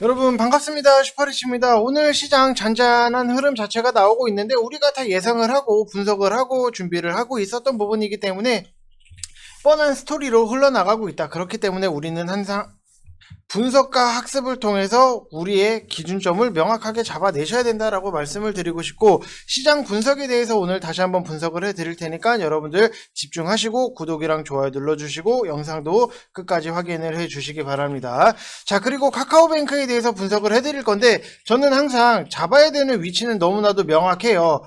여러분 반갑습니다. 슈퍼리치입니다. 오늘 시장 잔잔한 흐름 자체가 나오고 있는데 우리가 다 예상을 하고 분석을 하고 준비를 하고 있었던 부분이기 때문에 뻔한 스토리로 흘러나가고 있다. 그렇기 때문에 우리는 항상 분석과 학습을 통해서 우리의 기준점을 명확하게 잡아내셔야 된다라고 말씀을 드리고 싶고, 시장 분석에 대해서 오늘 다시 한번 분석을 해드릴 테니까 여러분들 집중하시고 구독이랑 좋아요 눌러주시고 영상도 끝까지 확인을 해주시기 바랍니다. 자, 그리고 카카오뱅크에 대해서 분석을 해드릴 건데, 저는 항상 잡아야 되는 위치는 너무나도 명확해요.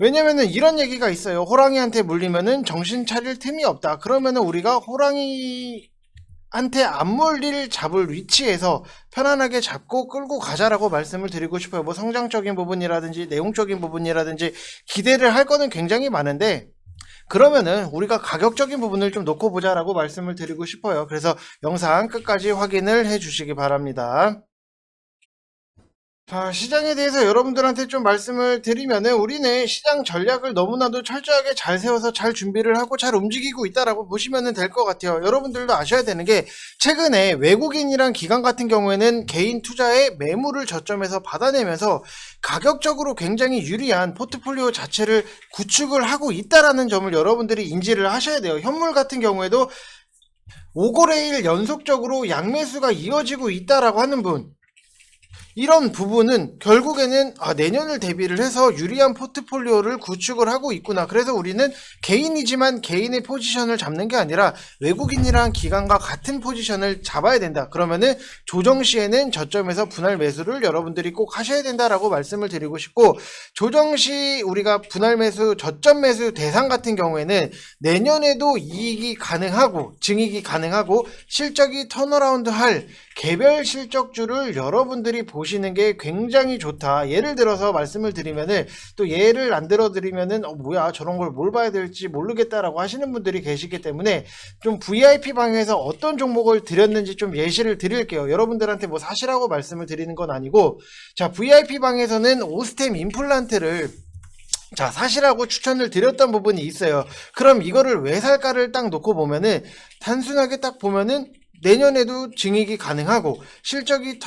왜냐면은 이런 얘기가 있어요. 호랑이한테 물리면은 정신 차릴 틈이 없다. 그러면은 우리가 호랑이한테 안 물릴 잡을 위치에서 편안하게 잡고 끌고 가자라고 말씀을 드리고 싶어요. 뭐 성장적인 부분이라든지 내용적인 부분이라든지 기대를 할 거는 굉장히 많은데, 그러면은 우리가 가격적인 부분을 좀 놓고 보자라고 말씀을 드리고 싶어요. 그래서 영상 끝까지 확인을 해 주시기 바랍니다. 자, 시장에 대해서 여러분들한테 좀 말씀을 드리면은, 우리는 시장 전략을 너무나도 철저하게 잘 세워서 잘 준비를 하고 잘 움직이고 있다라고 보시면 될 것 같아요. 여러분들도 아셔야 되는 게, 최근에 외국인이랑 기관 같은 경우에는 개인 투자의 매물을 저점에서 받아내면서 가격적으로 굉장히 유리한 포트폴리오 자체를 구축을 하고 있다라는 점을 여러분들이 인지를 하셔야 돼요. 현물 같은 경우에도 5거래일 연속적으로 양매수가 이어지고 있다라고 하는 분, 이런 부분은 결국에는 내년을 대비를 해서 유리한 포트폴리오를 구축을 하고 있구나. 그래서 우리는 개인이지만 개인의 포지션을 잡는 게 아니라 외국인이랑 기관과 같은 포지션을 잡아야 된다. 그러면은 조정 시에는 저점에서 분할 매수를 여러분들이 꼭 하셔야 된다라고 말씀을 드리고 싶고, 조정 시 우리가 분할 매수, 저점 매수 대상 같은 경우에는 내년에도 이익이 가능하고 증익이 가능하고 실적이 턴어라운드 할 개별 실적주를 여러분들이 보시는 게 굉장히 좋다. 예를 들어서 말씀을 드리면은, 또 예를 안 들어드리면은 뭐야 저런 걸 뭘 봐야 될지 모르겠다라고 하시는 분들이 계시기 때문에, 좀 VIP 방에서 어떤 종목을 드렸는지 좀 예시를 드릴게요. 여러분들한테 뭐 사시라고 말씀을 드리는 건 아니고, 자, VIP 방에서는 오스템 임플란트를 사시라고 추천을 드렸던 부분이 있어요. 그럼 이거를 왜 살까를 딱 놓고 보면은, 단순하게 딱 보면은 내년에도 증익이 가능하고 실적이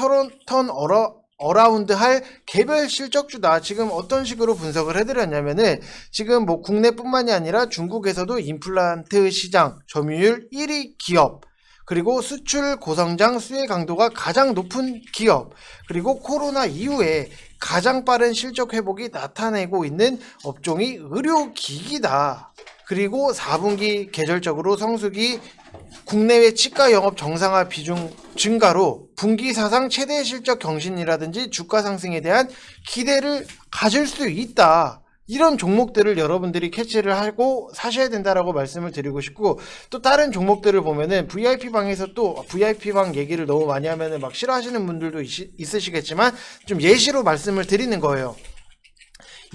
어라운드 할 개별 실적주다. 지금 어떤 식으로 분석을 해드렸냐면은, 지금 뭐 국내뿐만이 아니라 중국에서도 임플란트 시장 점유율 1위 기업, 그리고 수출 고성장 수혜 강도가 가장 높은 기업, 그리고 코로나 이후에 가장 빠른 실적 회복이 나타내고 있는 업종이 의료기기다. 그리고 4분기 계절적으로 성수기 국내외 치과 영업 정상화 비중 증가로 분기 사상 최대 실적 경신이라든지 주가 상승에 대한 기대를 가질 수 있다. 이런 종목들을 여러분들이 캐치를 하고 사셔야 된다라고 말씀을 드리고 싶고, 또 다른 종목들을 보면은 VIP 방에서 또 VIP 방 얘기를 너무 많이 하면은 막 싫어하시는 분들도 있으시겠지만 좀 예시로 말씀을 드리는 거예요.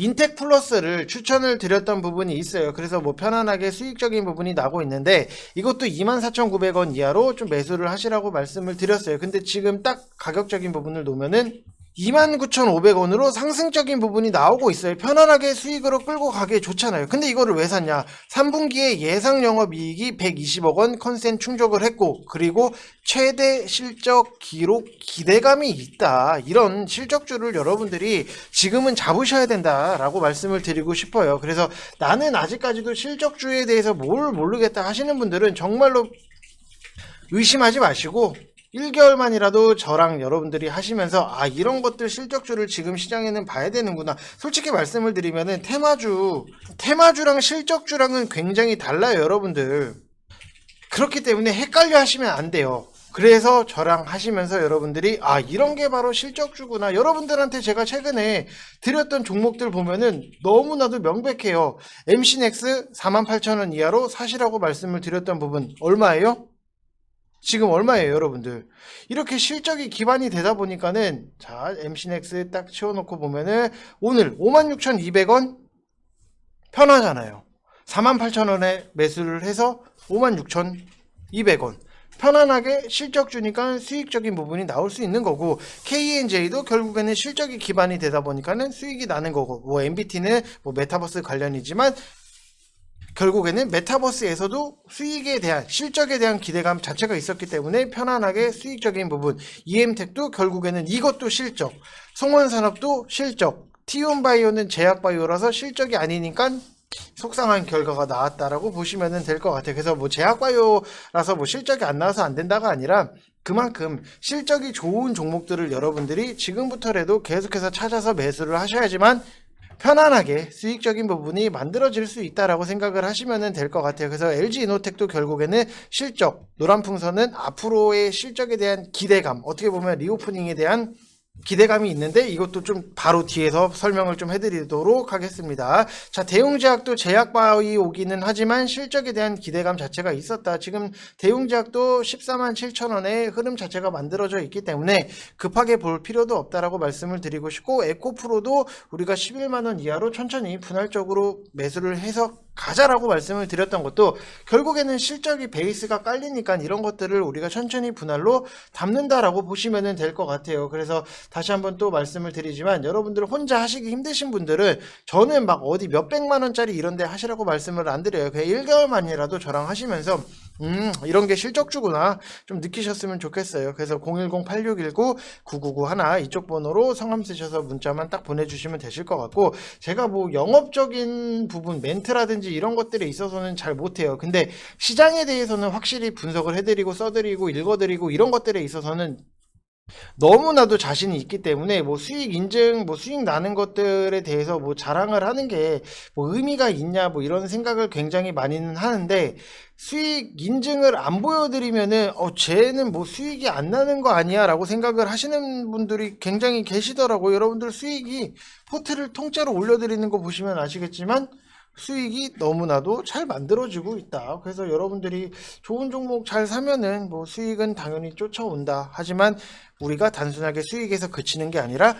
인텍 플러스를 추천을 드렸던 부분이 있어요. 그래서 뭐 편안하게 수익적인 부분이 나고 있는데, 이것도 24,900원 이하로 좀 매수를 하시라고 말씀을 드렸어요. 근데 지금 딱 가격적인 부분을 놓으면은 29,500원으로 상승적인 부분이 나오고 있어요. 편안하게 수익으로 끌고 가기에 좋잖아요. 근데 이거를 왜 샀냐? 3분기에 예상 영업이익이 120억 원 컨센 충족을 했고, 그리고 최대 실적 기록 기대감이 있다. 이런 실적주를 여러분들이 지금은 잡으셔야 된다라고 말씀을 드리고 싶어요. 그래서 나는 아직까지도 실적주에 대해서 뭘 모르겠다 하시는 분들은 정말로 의심하지 마시고 1개월만이라도 저랑 여러분들이 하시면서 이런 것들 실적주를 지금 시장에는 봐야 되는구나. 솔직히 말씀을 드리면은 테마주랑 실적주랑은 굉장히 달라요, 여러분들. 그렇기 때문에 헷갈려 하시면 안 돼요. 그래서 저랑 하시면서 여러분들이 이런 게 바로 실적주구나. 여러분들한테 제가 최근에 드렸던 종목들 보면은 너무나도 명백해요. MC넥스 48,000원 이하로 사시라고 말씀을 드렸던 부분 얼마예요? 지금 얼마예요, 여러분들? 이렇게 실적이 기반이 되다 보니까는, 자, MC넥스 딱 치워놓고 보면은 오늘 56,200원 편하잖아요. 48,000원에 매수를 해서 56,200원 편안하게 실적 주니까 수익적인 부분이 나올 수 있는 거고, KNJ도 결국에는 실적이 기반이 되다 보니까는 수익이 나는 거고, 뭐 MBT는 뭐 메타버스 관련이지만 결국에는 메타버스에서도 수익에 대한 실적에 대한 기대감 자체가 있었기 때문에 편안하게 수익적인 부분, EM텍도 결국에는 이것도 실적, 송원산업도 실적, 티움바이오는 제약바이오라서 실적이 아니니까 속상한 결과가 나왔다라고 보시면 될 것 같아요. 그래서 뭐 제약바이오라서 뭐 실적이 안 나와서 안 된다가 아니라 그만큼 실적이 좋은 종목들을 여러분들이 지금부터라도 계속해서 찾아서 매수를 하셔야지만 편안하게 수익적인 부분이 만들어질 수 있다라고 생각을 하시면 될 것 같아요. 그래서 LG이노텍도 결국에는 실적, 노란풍선은 앞으로의 실적에 대한 기대감, 어떻게 보면 리오프닝에 대한 기대감이 있는데 이것도 좀 바로 뒤에서 설명을 좀 해드리도록 하겠습니다. 자, 대웅제약도 제약바이오기는 하지만 실적에 대한 기대감 자체가 있었다. 지금 대웅제약도 14만 7천 원의 흐름 자체가 만들어져 있기 때문에 급하게 볼 필요도 없다라고 말씀을 드리고 싶고, 에코프로도 우리가 11만 원 이하로 천천히 분할적으로 매수를 해서 가자라고 말씀을 드렸던 것도 결국에는 실적이 베이스가 깔리니까 이런 것들을 우리가 천천히 분할로 담는다라고 보시면 될 것 같아요. 그래서 다시 한번 또 말씀을 드리지만 여러분들 혼자 하시기 힘드신 분들은 저는 막 어디 몇백만 원짜리 이런 데 하시라고 말씀을 안 드려요. 그냥 1개월만이라도 저랑 하시면서 이런 게 실적주구나 좀 느끼셨으면 좋겠어요. 그래서 010-8619-9991 이쪽 번호로 성함 쓰셔서 문자만 딱 보내주시면 되실 것 같고, 제가 뭐 영업적인 부분 멘트라든지 이런 것들에 있어서는 잘 못해요. 근데 시장에 대해서는 확실히 분석을 해드리고 써드리고 읽어드리고 이런 것들에 있어서는 너무나도 자신이 있기 때문에 뭐 수익 인증, 뭐 수익 나는 것들에 대해서 뭐 자랑을 하는 게 뭐 의미가 있냐 뭐 이런 생각을 굉장히 많이는 하는데, 수익 인증을 안 보여드리면은 쟤는 뭐 수익이 안 나는 거 아니야 라고 생각을 하시는 분들이 굉장히 계시더라고요. 여러분들 수익이 포트를 통째로 올려드리는 거 보시면 아시겠지만 수익이 너무나도 잘 만들어지고 있다. 그래서 여러분들이 좋은 종목 잘 사면은 뭐 수익은 당연히 쫓아온다. 하지만 우리가 단순하게 수익에서 그치는 게 아니라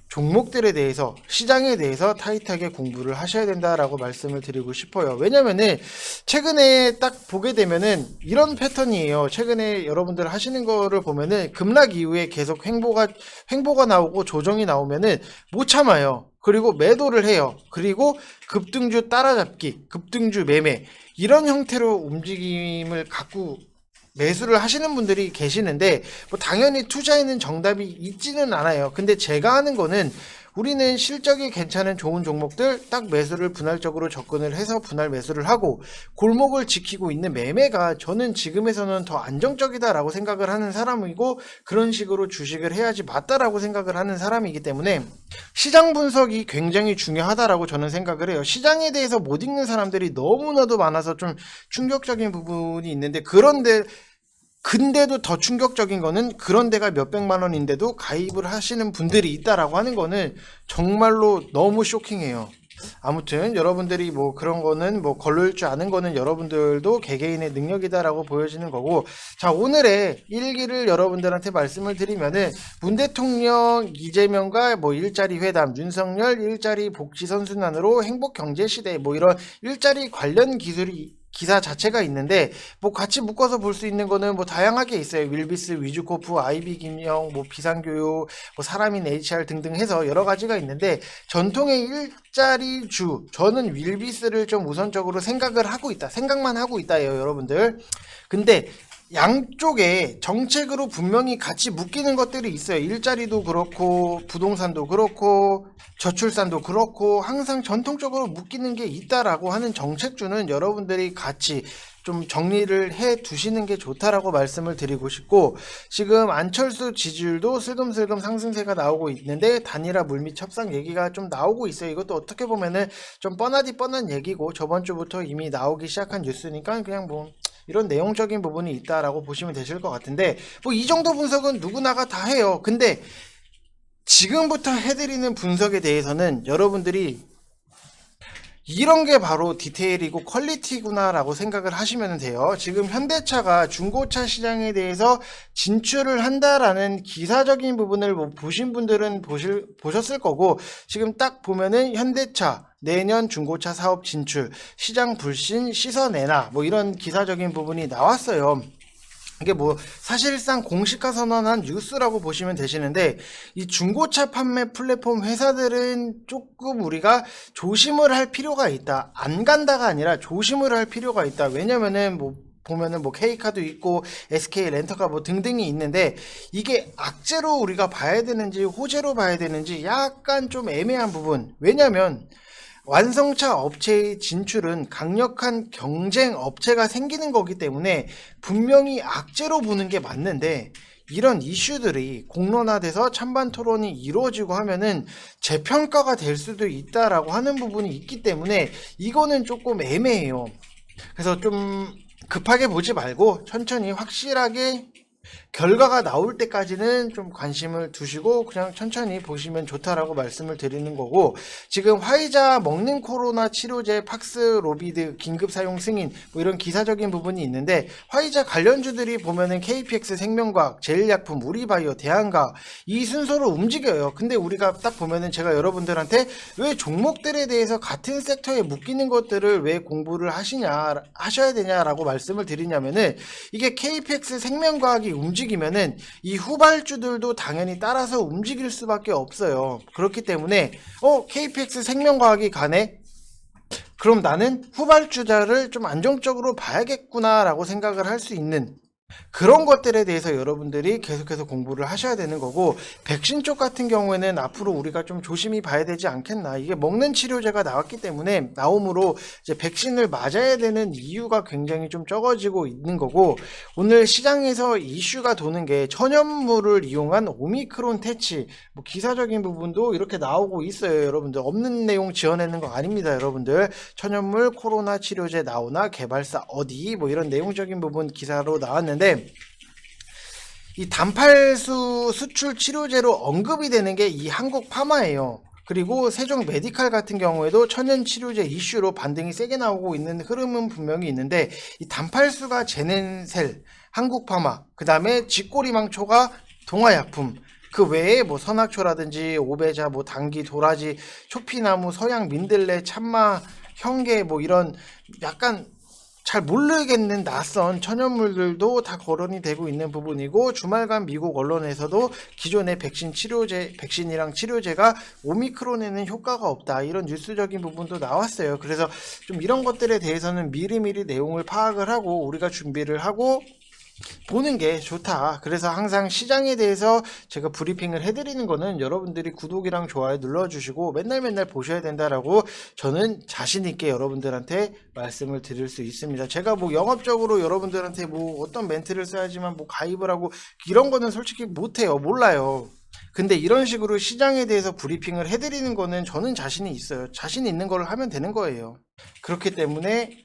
종목들에 대해서, 시장에 대해서 타이트하게 공부를 하셔야 된다라고 말씀을 드리고 싶어요. 왜냐면은 최근에 딱 보게 되면은 이런 패턴이에요. 최근에 여러분들 하시는 거를 보면은 급락 이후에 계속 횡보가 나오고 조정이 나오면은 못 참아요. 그리고 매도를 해요. 그리고 급등주 따라잡기, 급등주 매매, 이런 형태로 움직임을 갖고 매수를 하시는 분들이 계시는데, 뭐 당연히 투자에는 정답이 있지는 않아요. 근데 제가 하는 거는 우리는 실적이 괜찮은 좋은 종목들 딱 매수를 분할적으로 접근을 해서 분할 매수를 하고, 골목을 지키고 있는 매매가 저는 지금에서는 더 안정적이다라고 생각을 하는 사람이고, 그런 식으로 주식을 해야지 맞다라고 생각을 하는 사람이기 때문에 시장 분석이 굉장히 중요하다라고 저는 생각을 해요. 시장에 대해서 못 읽는 사람들이 너무나도 많아서 좀 충격적인 부분이 있는데, 근데도 더 충격적인 거는 그런 데가 몇백만 원인데도 가입을 하시는 분들이 있다라고 하는 거는 정말로 너무 쇼킹해요. 아무튼 여러분들이 뭐 그런 거는 뭐 걸릴 줄 아는 거는 여러분들도 개개인의 능력이다라고 보여지는 거고, 자, 오늘의 일기를 여러분들한테 말씀을 드리면은 문 대통령 이재명과 뭐 일자리 회담, 윤석열 일자리 복지 선순환으로 행복 경제 시대, 뭐 이런 일자리 관련 기사 자체가 있는데, 뭐 같이 묶어서 볼 수 있는 거는 뭐 다양하게 있어요. 윌비스, 위주코프, 아이비 김영, 뭐 비상교육, 뭐 사람인 HR 등등 해서 여러 가지가 있는데, 전통의 일자리주, 저는 윌비스를 좀 우선적으로 생각만 하고 있다예요, 여러분들. 근데 양쪽에 정책으로 분명히 같이 묶이는 것들이 있어요. 일자리도 그렇고 부동산도 그렇고 저출산도 그렇고 항상 전통적으로 묶이는 게 있다라고 하는 정책주는 여러분들이 같이 좀 정리를 해 두시는 게 좋다라고 말씀을 드리고 싶고, 지금 안철수 지지율도 슬금슬금 상승세가 나오고 있는데 단일화 물밑 협상 얘기가 좀 나오고 있어요. 이것도 어떻게 보면은 좀 뻔한 얘기고 저번 주부터 이미 나오기 시작한 뉴스니까 그냥 뭐 이런 내용적인 부분이 있다라고 보시면 되실 것 같은데, 뭐 이 정도 분석은 누구나가 다 해요. 근데 지금부터 해드리는 분석에 대해서는 여러분들이 이런 게 바로 디테일이고 퀄리티구나 라고 생각을 하시면 돼요. 지금 현대차가 중고차 시장에 대해서 진출을 한다라는 기사적인 부분을 뭐 보신 분들은 보셨을 거고, 지금 딱 보면은 현대차 내년 중고차 사업 진출, 시장 불신 씻어내나 뭐 이런 기사적인 부분이 나왔어요. 이게 뭐 사실상 공식화 선언한 뉴스라고 보시면 되시는데, 이 중고차 판매 플랫폼 회사들은 조금 우리가 조심을 할 필요가 있다. 안 간다가 아니라 조심을 할 필요가 있다. 왜냐면은 뭐 보면은 뭐 K카도 있고 SK 렌터카 뭐 등등이 있는데, 이게 악재로 우리가 봐야 되는지 호재로 봐야 되는지 약간 좀 애매한 부분. 왜냐면 완성차 업체의 진출은 강력한 경쟁 업체가 생기는 거기 때문에 분명히 악재로 보는 게 맞는데, 이런 이슈들이 공론화돼서 찬반 토론이 이루어지고 하면은 재평가가 될 수도 있다라고 하는 부분이 있기 때문에 이거는 조금 애매해요. 그래서 좀 급하게 보지 말고 천천히 확실하게 결과가 나올 때까지는 좀 관심을 두시고 그냥 천천히 보시면 좋다라고 말씀을 드리는 거고, 지금 화이자 먹는 코로나 치료제 팍스로비드 긴급 사용 승인 뭐 이런 기사적인 부분이 있는데, 화이자 관련주들이 보면은 KPX 생명과학, 제일약품, 우리바이오, 대한과학 이 순서로 움직여요. 근데 우리가 딱 보면은 제가 여러분들한테 왜 종목들에 대해서 같은 섹터에 묶이는 것들을 왜 공부를 하셔야 되냐라고 말씀을 드리냐면은, 이게 KPX 생명과학이 움직이면은 이 후발주들도 당연히 따라서 움직일 수밖에 없어요. 그렇기 때문에 KPX 생명과학이 가네? 그럼 나는 후발주자를 좀 안정적으로 봐야겠구나 라고 생각을 할 수 있는 그런 것들에 대해서 여러분들이 계속해서 공부를 하셔야 되는 거고, 백신 쪽 같은 경우에는 앞으로 우리가 좀 조심히 봐야 되지 않겠나. 이게 먹는 치료제가 나왔기 때문에 나옴으로 이제 백신을 맞아야 되는 이유가 굉장히 좀 적어지고 있는 거고, 오늘 시장에서 이슈가 도는 게 천연물을 이용한 오미크론 퇴치, 뭐 기사적인 부분도 이렇게 나오고 있어요. 여러분들 없는 내용 지어내는 거 아닙니다. 여러분들 천연물 코로나 치료제 나오나 개발사 어디 뭐 이런 내용적인 부분 기사로 나왔는데, 이 단팔수 수출 치료제로 언급이 되는 게 이 한국 파마예요. 그리고 세종 메디칼 같은 경우에도 천연 치료제 이슈로 반등이 세게 나오고 있는 흐름은 분명히 있는데, 이 단팔수가 제넨셀, 한국 파마, 그 다음에 쥐꼬리망초가 동아약품, 그 외에 뭐 선악초라든지 오베자, 뭐 당귀, 도라지, 초피나무, 서양 민들레, 참마, 형계 뭐 이런 약간 잘 모르겠는 낯선 천연물들도 다 거론이 되고 있는 부분이고, 주말간 미국 언론에서도 기존의 백신이랑 치료제가 오미크론에는 효과가 없다 이런 뉴스적인 부분도 나왔어요. 그래서 좀 이런 것들에 대해서는 미리미리 내용을 파악을 하고 우리가 준비를 하고 보는 게 좋다. 그래서 항상 시장에 대해서 제가 브리핑을 해드리는 거는 여러분들이 구독이랑 좋아요 눌러주시고 맨날 보셔야 된다라고 저는 자신있게 여러분들한테 말씀을 드릴 수 있습니다. 제가 뭐 영업적으로 여러분들한테 뭐 어떤 멘트를 써야지만 뭐 가입을 하고 이런 거는 솔직히 못해요. 몰라요. 근데 이런 식으로 시장에 대해서 브리핑을 해드리는 거는 저는 자신이 있어요. 자신 있는 걸 하면 되는 거예요. 그렇기 때문에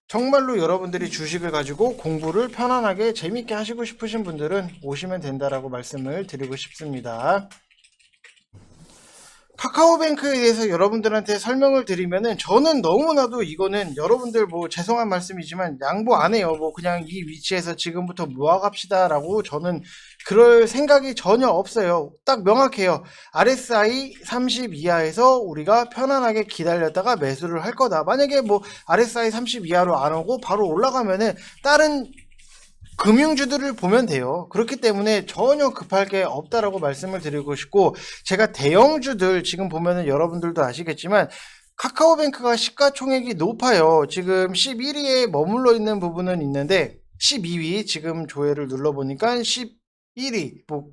정말로 여러분들이 주식을 가지고 공부를 편안하게 재밌게 하시고 싶으신 분들은 오시면 된다라고 말씀을 드리고 싶습니다. 카카오뱅크에 대해서 여러분들한테 설명을 드리면은, 저는 너무나도 이거는 여러분들 뭐 죄송한 말씀이지만 양보 안 해요. 뭐 그냥 이 위치에서 지금부터 모아갑시다 라고 저는 그럴 생각이 전혀 없어요. 딱 명확해요. RSI 30 이하에서 우리가 편안하게 기다렸다가 매수를 할 거다. 만약에 뭐 RSI 30 이하로 안 오고 바로 올라가면은 다른 금융주들을 보면 돼요. 그렇기 때문에 전혀 급할 게 없다라고 말씀을 드리고 싶고, 제가 대형주들 지금 보면은 여러분들도 아시겠지만 카카오뱅크가 시가총액이 높아요. 지금 11위에 머물러 있는 부분은 있는데 12위 지금 조회를 눌러보니까 11위 뭐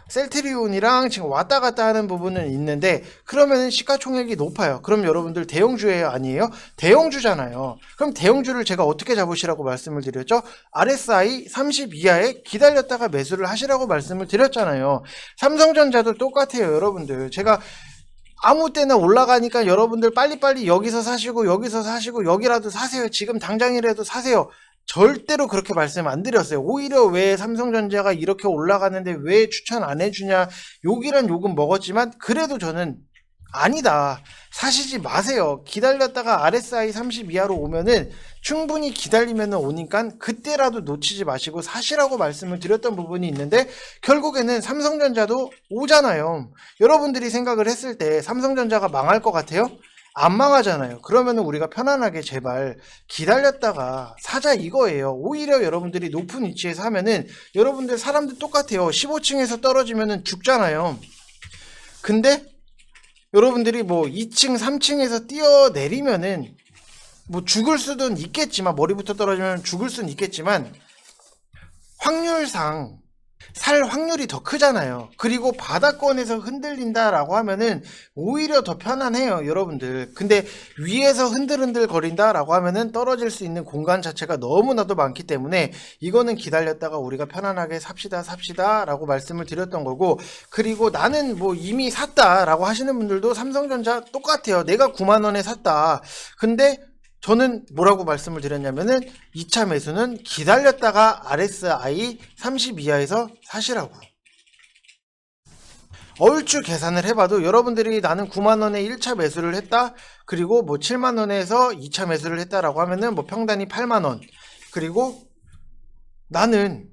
셀트리온이랑 지금 왔다 갔다 하는 부분은 있는데, 그러면은 시가총액이 높아요. 그럼 여러분들 대형주예요, 아니에요? 대형주잖아요. 그럼 대형주를 제가 어떻게 잡으시라고 말씀을 드렸죠? RSI 30 이하에 기다렸다가 매수를 하시라고 말씀을 드렸잖아요. 삼성전자도 똑같아요, 여러분들. 제가 아무 때나 올라가니까 여러분들 빨리빨리 여기서 사시고 여기라도 사세요. 지금 당장이라도 사세요. 절대로 그렇게 말씀 안 드렸어요. 오히려 왜 삼성전자가 이렇게 올라가는데 왜 추천 안 해주냐, 욕이란 욕은 먹었지만 그래도 저는 아니다, 사시지 마세요. 기다렸다가 RSI 30 이하로 오면은 충분히 기다리면 오니까 그때라도 놓치지 마시고 사시라고 말씀을 드렸던 부분이 있는데, 결국에는 삼성전자도 오잖아요. 여러분들이 생각을 했을 때 삼성전자가 망할 것 같아요? 안 망하잖아요. 그러면 우리가 편안하게 제발 기다렸다가 사자 이거예요. 오히려 여러분들이 높은 위치에서 하면은 여러분들 사람들 똑같아요. 15층에서 떨어지면은 죽잖아요. 근데 여러분들이 뭐 2층, 3층에서 뛰어내리면은 뭐 죽을 수도 있겠지만, 머리부터 떨어지면 죽을 수는 있겠지만 확률상 살 확률이 더 크잖아요. 그리고 바닥권에서 흔들린다라고 하면은 오히려 더 편안해요, 여러분들. 근데 위에서 흔들흔들 거린다라고 하면은 떨어질 수 있는 공간 자체가 너무나도 많기 때문에 이거는 기다렸다가 우리가 편안하게 삽시다 라고 말씀을 드렸던 거고, 그리고 나는 뭐 이미 샀다라고 하시는 분들도 삼성전자 똑같아요. 내가 9만 원에 샀다. 근데 저는 뭐라고 말씀을 드렸냐면은 2차 매수는 기다렸다가 RSI 30 이하에서 사시라고. 얼추 계산을 해봐도 여러분들이 나는 9만원에 1차 매수를 했다, 그리고 뭐 7만원에서 2차 매수를 했다라고 하면은 뭐 평단이 8만원, 그리고 나는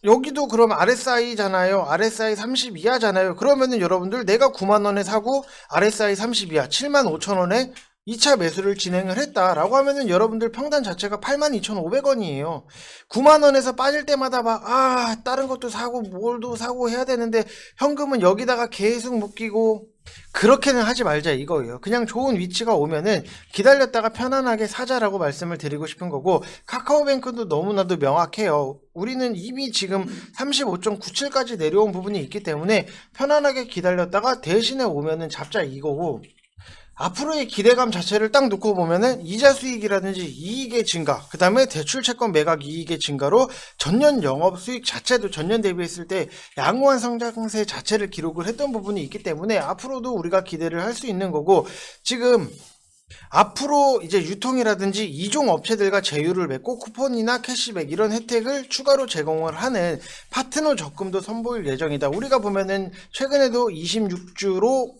여기도 그럼 RSI잖아요. RSI 30 이하잖아요. 그러면은 여러분들 내가 9만원에 사고 RSI 30 이하 7만 5천원에 2차 매수를 진행을 했다라고 하면은 여러분들 평단 자체가 82,500원이에요. 9만원에서 빠질 때마다 다른 것도 사고 뭘도 사고 해야 되는데 현금은 여기다가 계속 묶이고, 그렇게는 하지 말자 이거예요. 그냥 좋은 위치가 오면은 기다렸다가 편안하게 사자라고 말씀을 드리고 싶은 거고, 카카오뱅크도 너무나도 명확해요. 우리는 이미 지금 35.97까지 내려온 부분이 있기 때문에 편안하게 기다렸다가 대신에 오면은 잡자 이거고, 앞으로의 기대감 자체를 딱 놓고 보면은 이자 수익이라든지 이익의 증가, 그 다음에 대출 채권 매각 이익의 증가로 전년 영업 수익 자체도 전년 대비했을 때 양호한 성장세 자체를 기록을 했던 부분이 있기 때문에 앞으로도 우리가 기대를 할 수 있는 거고, 지금 앞으로 이제 유통이라든지 이종 업체들과 제휴를 맺고 쿠폰이나 캐시백 이런 혜택을 추가로 제공을 하는 파트너 적금도 선보일 예정이다. 우리가 보면은 최근에도 26주로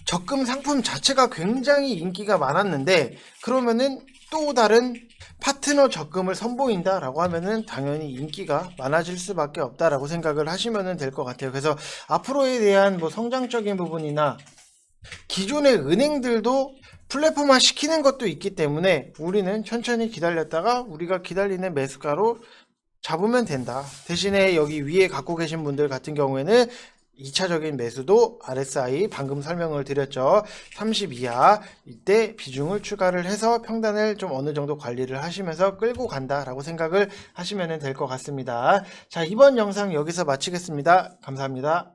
적금 상품 자체가 굉장히 인기가 많았는데, 그러면은 또 다른 파트너 적금을 선보인다라고 하면은 당연히 인기가 많아질 수밖에 없다라고 생각을 하시면 될 것 같아요. 그래서 앞으로에 대한 뭐 성장적인 부분이나 기존의 은행들도 플랫폼화 시키는 것도 있기 때문에 우리는 천천히 기다렸다가 우리가 기다리는 매수가로 잡으면 된다. 대신에 여기 위에 갖고 계신 분들 같은 경우에는 2차적인 매수도 RSI 방금 설명을 드렸죠. 30 이하 이때 비중을 추가를 해서 평단을 좀 어느 정도 관리를 하시면서 끌고 간다라고 생각을 하시면 될 것 같습니다. 자, 이번 영상 여기서 마치겠습니다. 감사합니다.